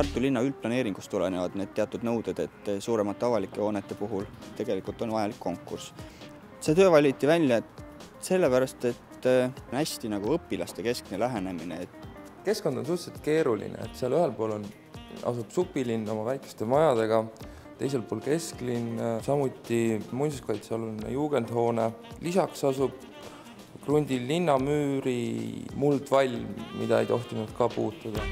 Tartu linna üldplaneeringust tulenevad need teatud nõuded, et suuremate avalike hoonete puhul tegelikult on vajalik konkurss. See töö valiti välja sellepärast, et hästi nagu õpilaste keskne lähenemine. Keskkond on suhteliselt keeruline, et seal ühel pool asub supilinn oma väikeste majadega, teisel pool kesklinn, samuti muinsuskaitsealune juugendhoone. Lisaks asub krundil linnamüüri muldvall, mida ei tohtinud ka puutuda.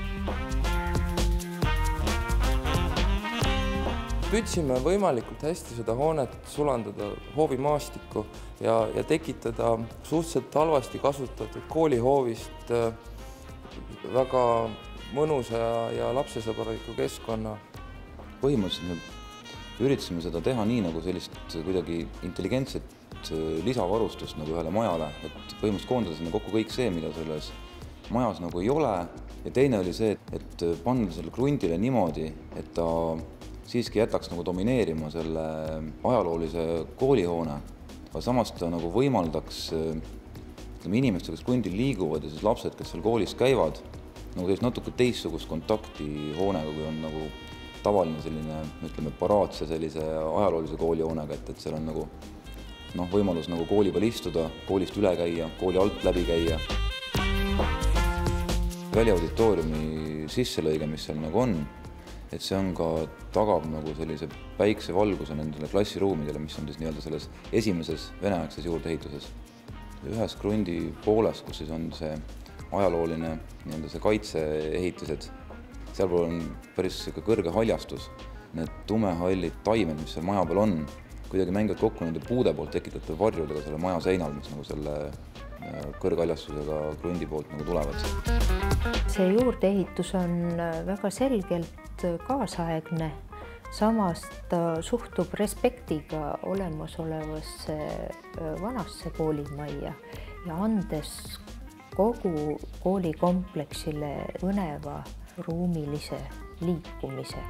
Püüdsime võimalikult hästi seda hoonet sulandada hoovimaastikku ja tekitada suhteliselt halvasti kasutatud koolihoovist väga mõnusa ja lapsesõbraliku keskkonna. Põhimõtteliselt me üritasime seda teha nii nagu sellist kuidagi intelligentset lisavarustust nagu ühele majale, et põhimõtteliselt koondada sinna kokku kõik see, mida selles majas nagu ei ole. Ja teine oli see, et panna selle krundile niimoodi, et ta siiski jätaks nagu domineerima selle ajaloolise koolihoone, aga samas ta nagu võimaldaks inimestega, kes krundil liiguvad ja siis lapsed, kes seal koolis käivad, nagu natuke teistsugust kontakti hoonega, kui on nagu tavaline selline, ütleme, paraatse sellise ajaloolise koolihoonega, et seal on nagu võimalus nagu kooli peal istuda, koolist üle käia, kooli alt läbi käia. Väliauditooriumi sisselõige, mis seal nagu on, et see on ka tagab nagu sellise päikse valguse nendele klassiruumidele, mis on siis nii-öelda selles esimeses veneaegses juurdeehituses. Ühes krundi pooles, kus siis on see ajalooline nii-öelda see kaitseehitised, sealpool on päris kõrge haljastus. Need tumehallid taimed, mis seal maja peal on, kuidagi mängivad kokku nende puude poolt tekitatud varjudega selle maja seinal, mis nagu selle kõrghaljastusega krundi poolt nagu tulevad. See juurdeehitus on väga selgelt kaasaegne, samas ta suhtub respektiga olemasolevasse vanasse koolimajja ja andes kogu koolikompleksile põneva ruumilise liikumise.